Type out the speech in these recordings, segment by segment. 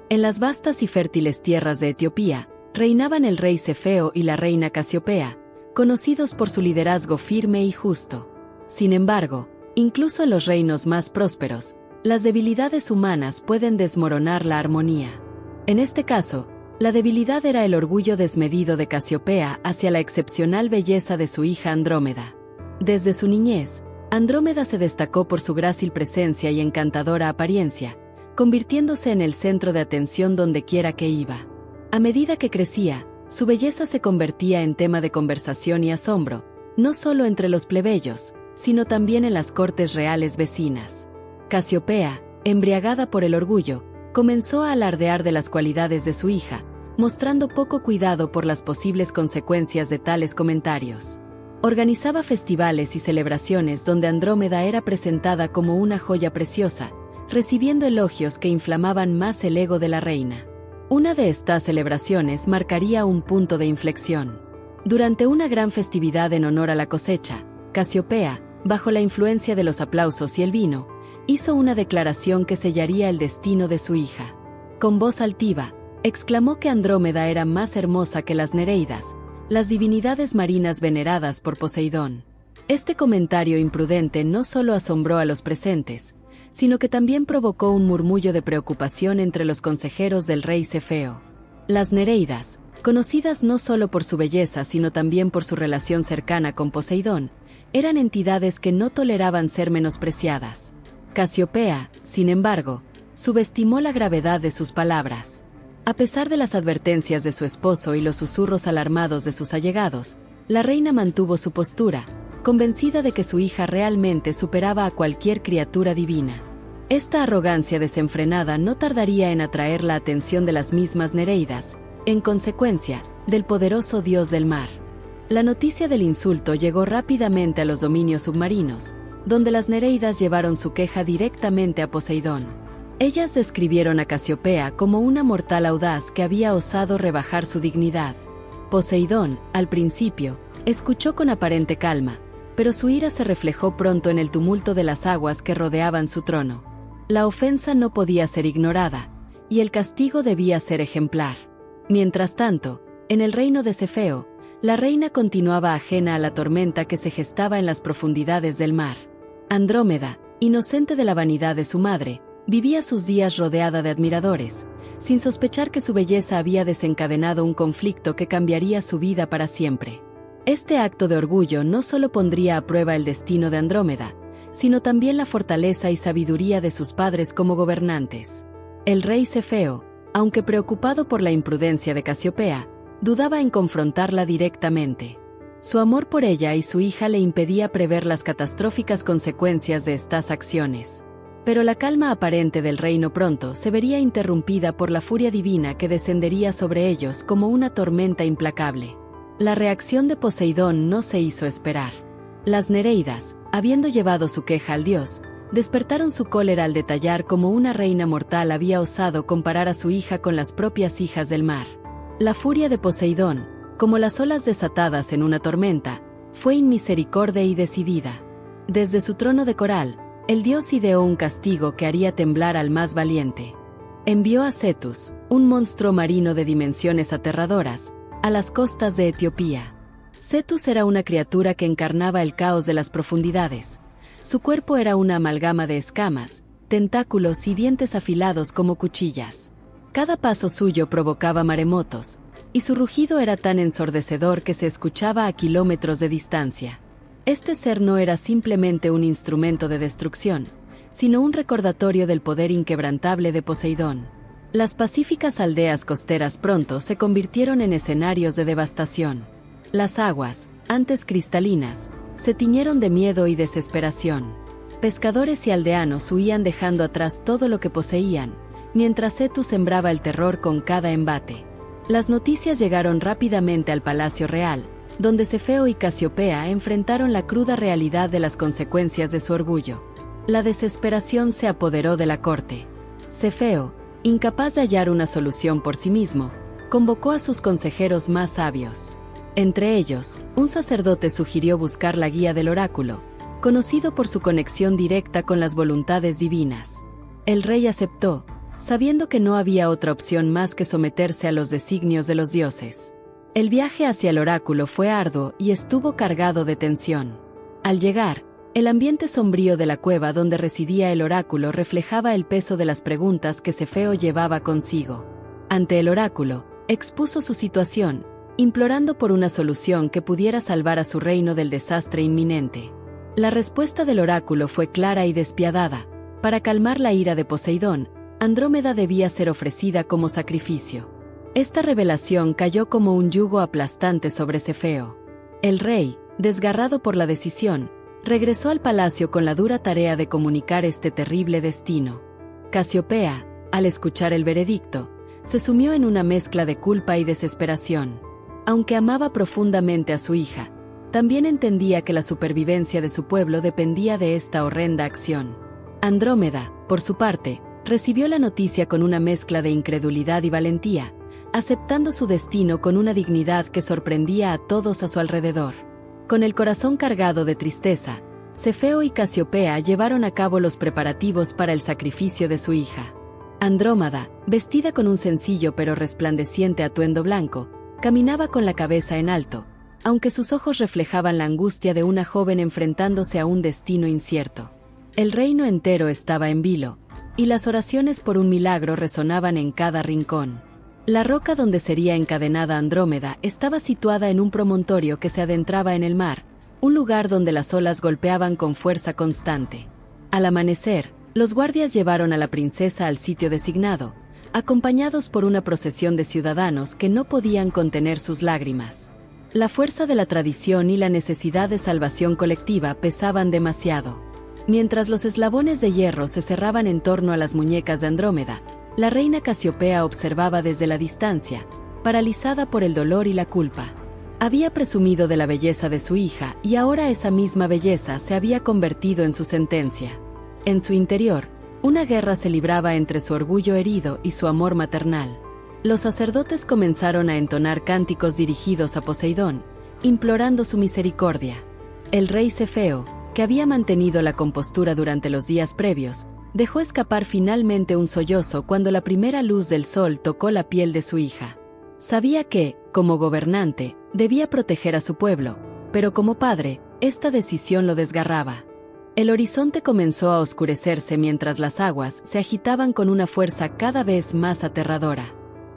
En las vastas y fértiles tierras de Etiopía, reinaban el rey Cefeo y la reina Casiopea, conocidos por su liderazgo firme y justo. Sin embargo, incluso en los reinos más prósperos, las debilidades humanas pueden desmoronar la armonía. En este caso, la debilidad era el orgullo desmedido de Casiopea hacia la excepcional belleza de su hija Andrómeda. Desde su niñez, Andrómeda se destacó por su grácil presencia y encantadora apariencia, convirtiéndose en el centro de atención dondequiera que iba. A medida que crecía, su belleza se convertía en tema de conversación y asombro, no solo entre los plebeyos, sino también en las cortes reales vecinas. Casiopea, embriagada por el orgullo, comenzó a alardear de las cualidades de su hija, mostrando poco cuidado por las posibles consecuencias de tales comentarios. Organizaba festivales y celebraciones donde Andrómeda era presentada como una joya preciosa, recibiendo elogios que inflamaban más el ego de la reina. Una de estas celebraciones marcaría un punto de inflexión. Durante una gran festividad en honor a la cosecha, Casiopea, bajo la influencia de los aplausos y el vino, hizo una declaración que sellaría el destino de su hija. Con voz altiva, exclamó que Andrómeda era más hermosa que las Nereidas, las divinidades marinas veneradas por Poseidón. Este comentario imprudente no solo asombró a los presentes, sino que también provocó un murmullo de preocupación entre los consejeros del rey Cefeo. Las Nereidas, conocidas no solo por su belleza sino también por su relación cercana con Poseidón, eran entidades que no toleraban ser menospreciadas. Casiopea, sin embargo, subestimó la gravedad de sus palabras. A pesar de las advertencias de su esposo y los susurros alarmados de sus allegados, la reina mantuvo su postura, convencida de que su hija realmente superaba a cualquier criatura divina. Esta arrogancia desenfrenada no tardaría en atraer la atención de las mismas Nereidas, en consecuencia, del poderoso dios del mar. La noticia del insulto llegó rápidamente a los dominios submarinos, donde las Nereidas llevaron su queja directamente a Poseidón. Ellas describieron a Casiopea como una mortal audaz que había osado rebajar su dignidad. Poseidón, al principio, escuchó con aparente calma, pero su ira se reflejó pronto en el tumulto de las aguas que rodeaban su trono. La ofensa no podía ser ignorada, y el castigo debía ser ejemplar. Mientras tanto, en el reino de Cefeo, la reina continuaba ajena a la tormenta que se gestaba en las profundidades del mar. Andrómeda, inocente de la vanidad de su madre, vivía sus días rodeada de admiradores, sin sospechar que su belleza había desencadenado un conflicto que cambiaría su vida para siempre. Este acto de orgullo no solo pondría a prueba el destino de Andrómeda, sino también la fortaleza y sabiduría de sus padres como gobernantes. El rey Cefeo, aunque preocupado por la imprudencia de Casiopea, dudaba en confrontarla directamente. Su amor por ella y su hija le impedía prever las catastróficas consecuencias de estas acciones. Pero la calma aparente del reino pronto se vería interrumpida por la furia divina que descendería sobre ellos como una tormenta implacable. La reacción de Poseidón no se hizo esperar. Las Nereidas, habiendo llevado su queja al dios, despertaron su cólera al detallar cómo una reina mortal había osado comparar a su hija con las propias hijas del mar. La furia de Poseidón, como las olas desatadas en una tormenta, fue inmisericordia y decidida. Desde su trono de coral, el dios ideó un castigo que haría temblar al más valiente. Envió a Cetus, un monstruo marino de dimensiones aterradoras, a las costas de Etiopía. Cetus era una criatura que encarnaba el caos de las profundidades. Su cuerpo era una amalgama de escamas, tentáculos y dientes afilados como cuchillas. Cada paso suyo provocaba maremotos, y su rugido era tan ensordecedor que se escuchaba a kilómetros de distancia. Este ser no era simplemente un instrumento de destrucción, sino un recordatorio del poder inquebrantable de Poseidón. Las pacíficas aldeas costeras pronto se convirtieron en escenarios de devastación. Las aguas, antes cristalinas, se tiñeron de miedo y desesperación. Pescadores y aldeanos huían dejando atrás todo lo que poseían, mientras Cetus sembraba el terror con cada embate. Las noticias llegaron rápidamente al Palacio Real, donde Cefeo y Casiopea enfrentaron la cruda realidad de las consecuencias de su orgullo. La desesperación se apoderó de la corte. Cefeo, incapaz de hallar una solución por sí mismo, convocó a sus consejeros más sabios. Entre ellos, un sacerdote sugirió buscar la guía del oráculo, conocido por su conexión directa con las voluntades divinas. El rey aceptó, sabiendo que no había otra opción más que someterse a los designios de los dioses. El viaje hacia el oráculo fue arduo y estuvo cargado de tensión. Al llegar, el ambiente sombrío de la cueva donde residía el oráculo reflejaba el peso de las preguntas que Cefeo llevaba consigo. Ante el oráculo, expuso su situación, implorando por una solución que pudiera salvar a su reino del desastre inminente. La respuesta del oráculo fue clara y despiadada. Para calmar la ira de Poseidón, Andrómeda debía ser ofrecida como sacrificio. Esta revelación cayó como un yugo aplastante sobre Cefeo. El rey, desgarrado por la decisión, regresó al palacio con la dura tarea de comunicar este terrible destino. Casiopea, al escuchar el veredicto, se sumió en una mezcla de culpa y desesperación. Aunque amaba profundamente a su hija, también entendía que la supervivencia de su pueblo dependía de esta horrenda acción. Andrómeda, por su parte, recibió la noticia con una mezcla de incredulidad y valentía, aceptando su destino con una dignidad que sorprendía a todos a su alrededor. Con el corazón cargado de tristeza, Cefeo y Casiopea llevaron a cabo los preparativos para el sacrificio de su hija. Andrómeda, vestida con un sencillo pero resplandeciente atuendo blanco, caminaba con la cabeza en alto, aunque sus ojos reflejaban la angustia de una joven enfrentándose a un destino incierto. El reino entero estaba en vilo, y las oraciones por un milagro resonaban en cada rincón. La roca donde sería encadenada Andrómeda estaba situada en un promontorio que se adentraba en el mar, un lugar donde las olas golpeaban con fuerza constante. Al amanecer, los guardias llevaron a la princesa al sitio designado, acompañados por una procesión de ciudadanos que no podían contener sus lágrimas. La fuerza de la tradición y la necesidad de salvación colectiva pesaban demasiado. Mientras los eslabones de hierro se cerraban en torno a las muñecas de Andrómeda, la reina Casiopea observaba desde la distancia, paralizada por el dolor y la culpa. Había presumido de la belleza de su hija y ahora esa misma belleza se había convertido en su sentencia. En su interior, una guerra se libraba entre su orgullo herido y su amor maternal. Los sacerdotes comenzaron a entonar cánticos dirigidos a Poseidón, implorando su misericordia. El rey Cefeo, que había mantenido la compostura durante los días previos, dejó escapar finalmente un sollozo cuando la primera luz del sol tocó la piel de su hija. Sabía que, como gobernante, debía proteger a su pueblo, pero como padre, esta decisión lo desgarraba. El horizonte comenzó a oscurecerse mientras las aguas se agitaban con una fuerza cada vez más aterradora.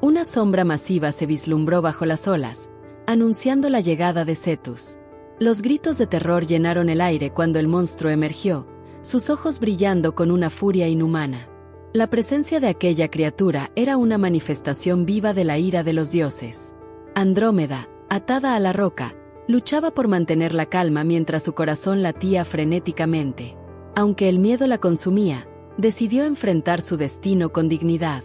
Una sombra masiva se vislumbró bajo las olas, anunciando la llegada de Cetus. Los gritos de terror llenaron el aire cuando el monstruo emergió, sus ojos brillando con una furia inhumana. La presencia de aquella criatura era una manifestación viva de la ira de los dioses. Andrómeda, atada a la roca, luchaba por mantener la calma mientras su corazón latía frenéticamente. Aunque el miedo la consumía, decidió enfrentar su destino con dignidad.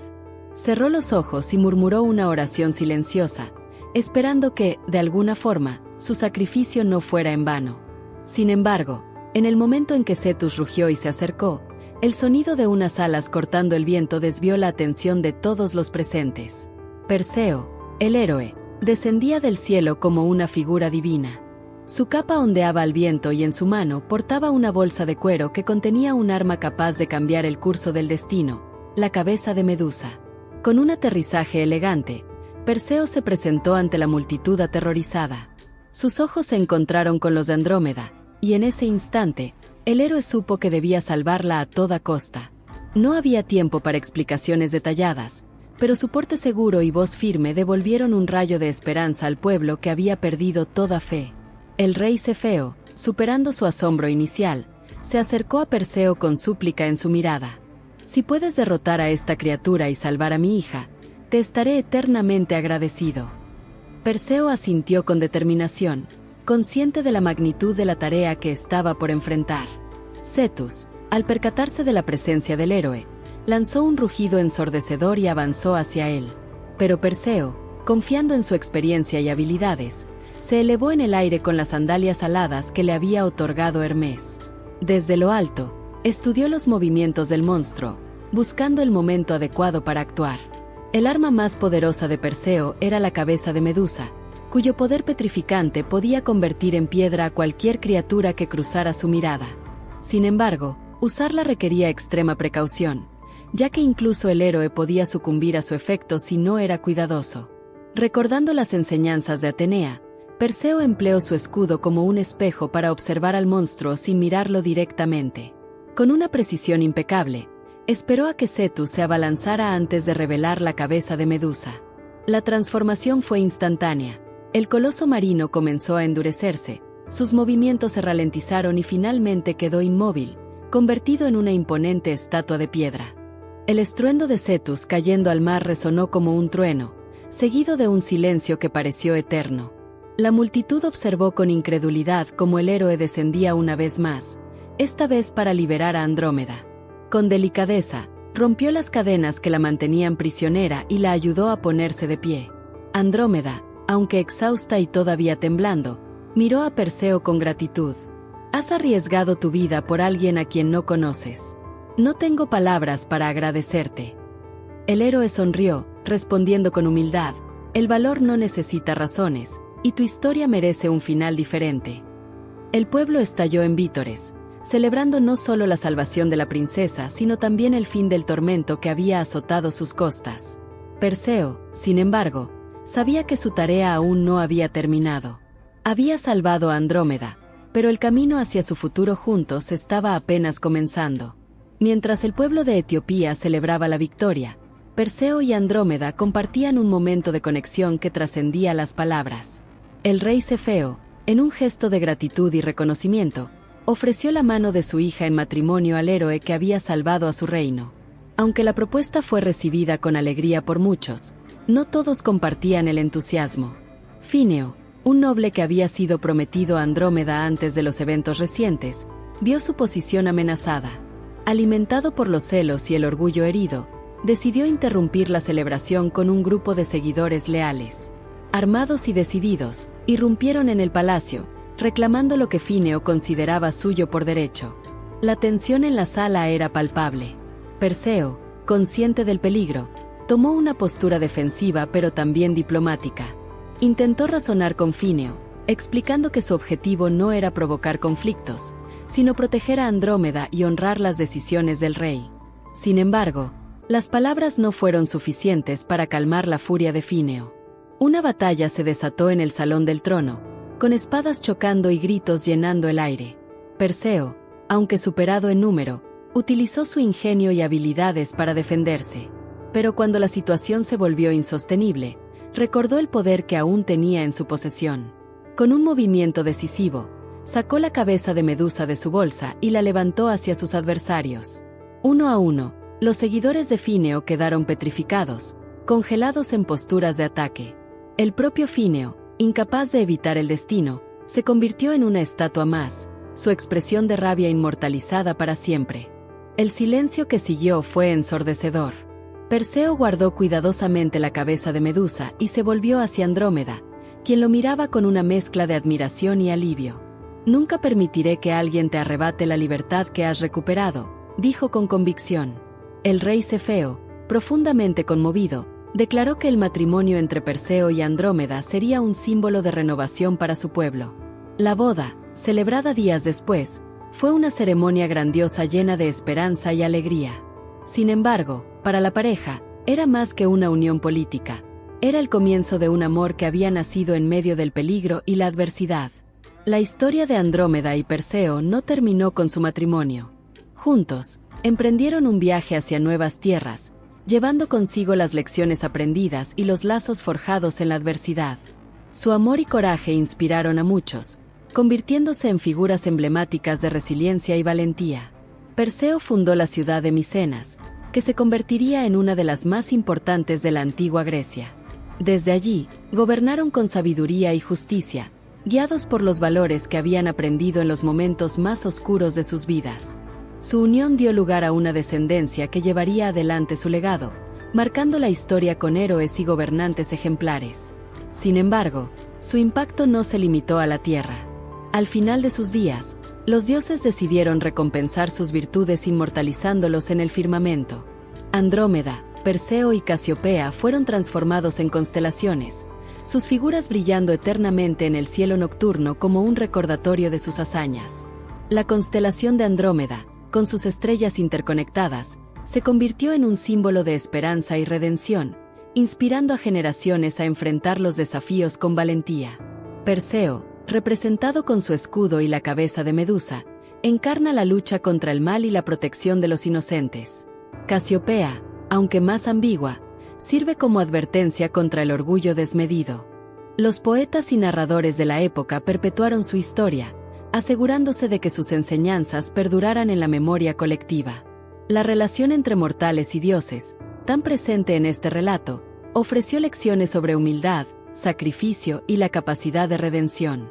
Cerró los ojos y murmuró una oración silenciosa, esperando que, de alguna forma, su sacrificio no fuera en vano. Sin embargo, en el momento en que Cetus rugió y se acercó, el sonido de unas alas cortando el viento desvió la atención de todos los presentes. Perseo, el héroe, descendía del cielo como una figura divina. Su capa ondeaba al viento y en su mano portaba una bolsa de cuero que contenía un arma capaz de cambiar el curso del destino, la cabeza de Medusa. Con un aterrizaje elegante, Perseo se presentó ante la multitud aterrorizada. Sus ojos se encontraron con los de Andrómeda, y en ese instante, el héroe supo que debía salvarla a toda costa. No había tiempo para explicaciones detalladas, pero su porte seguro y voz firme devolvieron un rayo de esperanza al pueblo que había perdido toda fe. El rey Cefeo, superando su asombro inicial, se acercó a Perseo con súplica en su mirada. «Si puedes derrotar a esta criatura y salvar a mi hija, te estaré eternamente agradecido». Perseo asintió con determinación, consciente de la magnitud de la tarea que estaba por enfrentar. Cetus, al percatarse de la presencia del héroe, lanzó un rugido ensordecedor y avanzó hacia él. Pero Perseo, confiando en su experiencia y habilidades, se elevó en el aire con las sandalias aladas que le había otorgado Hermes. Desde lo alto, estudió los movimientos del monstruo, buscando el momento adecuado para actuar. El arma más poderosa de Perseo era la cabeza de Medusa, cuyo poder petrificante podía convertir en piedra a cualquier criatura que cruzara su mirada. Sin embargo, usarla requería extrema precaución, ya que incluso el héroe podía sucumbir a su efecto si no era cuidadoso. Recordando las enseñanzas de Atenea, Perseo empleó su escudo como un espejo para observar al monstruo sin mirarlo directamente. Con una precisión impecable, esperó a que Cetus se abalanzara antes de revelar la cabeza de Medusa. La transformación fue instantánea. El coloso marino comenzó a endurecerse, sus movimientos se ralentizaron y finalmente quedó inmóvil, convertido en una imponente estatua de piedra. El estruendo de Cetus cayendo al mar resonó como un trueno, seguido de un silencio que pareció eterno. La multitud observó con incredulidad cómo el héroe descendía una vez más, esta vez para liberar a Andrómeda. Con delicadeza, rompió las cadenas que la mantenían prisionera y la ayudó a ponerse de pie. Andrómeda, aunque exhausta y todavía temblando, miró a Perseo con gratitud. «Has arriesgado tu vida por alguien a quien no conoces. No tengo palabras para agradecerte». El héroe sonrió, respondiendo con humildad: «El valor no necesita razones, y tu historia merece un final diferente». El pueblo estalló en vítores, celebrando no solo la salvación de la princesa, sino también el fin del tormento que había azotado sus costas. Perseo, sin embargo, sabía que su tarea aún no había terminado. Había salvado a Andrómeda, pero el camino hacia su futuro juntos estaba apenas comenzando. Mientras el pueblo de Etiopía celebraba la victoria, Perseo y Andrómeda compartían un momento de conexión que trascendía las palabras. El rey Cefeo, en un gesto de gratitud y reconocimiento, ofreció la mano de su hija en matrimonio al héroe que había salvado a su reino. Aunque la propuesta fue recibida con alegría por muchos, no todos compartían el entusiasmo. Fineo, un noble que había sido prometido a Andrómeda antes de los eventos recientes, vio su posición amenazada. Alimentado por los celos y el orgullo herido, decidió interrumpir la celebración con un grupo de seguidores leales. Armados y decididos, irrumpieron en el palacio, reclamando lo que Fineo consideraba suyo por derecho. La tensión en la sala era palpable. Perseo, consciente del peligro, tomó una postura defensiva pero también diplomática. Intentó razonar con Fineo, explicando que su objetivo no era provocar conflictos, sino proteger a Andrómeda y honrar las decisiones del rey. Sin embargo, las palabras no fueron suficientes para calmar la furia de Fineo. Una batalla se desató en el salón del trono, con espadas chocando y gritos llenando el aire. Perseo, aunque superado en número, utilizó su ingenio y habilidades para defenderse. Pero cuando la situación se volvió insostenible, recordó el poder que aún tenía en su posesión. Con un movimiento decisivo, sacó la cabeza de Medusa de su bolsa y la levantó hacia sus adversarios. Uno a uno, los seguidores de Fineo quedaron petrificados, congelados en posturas de ataque. El propio Fineo, incapaz de evitar el destino, se convirtió en una estatua más, su expresión de rabia inmortalizada para siempre. El silencio que siguió fue ensordecedor. Perseo guardó cuidadosamente la cabeza de Medusa y se volvió hacia Andrómeda, quien lo miraba con una mezcla de admiración y alivio. «Nunca permitiré que alguien te arrebate la libertad que has recuperado», dijo con convicción. El rey Cefeo, profundamente conmovido, declaró que el matrimonio entre Perseo y Andrómeda sería un símbolo de renovación para su pueblo. La boda, celebrada días después, fue una ceremonia grandiosa llena de esperanza y alegría. Sin embargo, para la pareja, era más que una unión política. Era el comienzo de un amor que había nacido en medio del peligro y la adversidad. La historia de Andrómeda y Perseo no terminó con su matrimonio. Juntos, emprendieron un viaje hacia nuevas tierras, llevando consigo las lecciones aprendidas y los lazos forjados en la adversidad. Su amor y coraje inspiraron a muchos, convirtiéndose en figuras emblemáticas de resiliencia y valentía. Perseo fundó la ciudad de Micenas, que se convertiría en una de las más importantes de la antigua Grecia. Desde allí, gobernaron con sabiduría y justicia, guiados por los valores que habían aprendido en los momentos más oscuros de sus vidas. Su unión dio lugar a una descendencia que llevaría adelante su legado, marcando la historia con héroes y gobernantes ejemplares. Sin embargo, su impacto no se limitó a la tierra. Al final de sus días, los dioses decidieron recompensar sus virtudes inmortalizándolos en el firmamento. Andrómeda, Perseo y Casiopea fueron transformados en constelaciones, sus figuras brillando eternamente en el cielo nocturno como un recordatorio de sus hazañas. La constelación de Andrómeda, con sus estrellas interconectadas, se convirtió en un símbolo de esperanza y redención, inspirando a generaciones a enfrentar los desafíos con valentía. Perseo, representado con su escudo y la cabeza de Medusa, encarna la lucha contra el mal y la protección de los inocentes. Casiopea, aunque más ambigua, sirve como advertencia contra el orgullo desmedido. Los poetas y narradores de la época perpetuaron su historia, asegurándose de que sus enseñanzas perduraran en la memoria colectiva. La relación entre mortales y dioses, tan presente en este relato, ofreció lecciones sobre humildad, sacrificio y la capacidad de redención.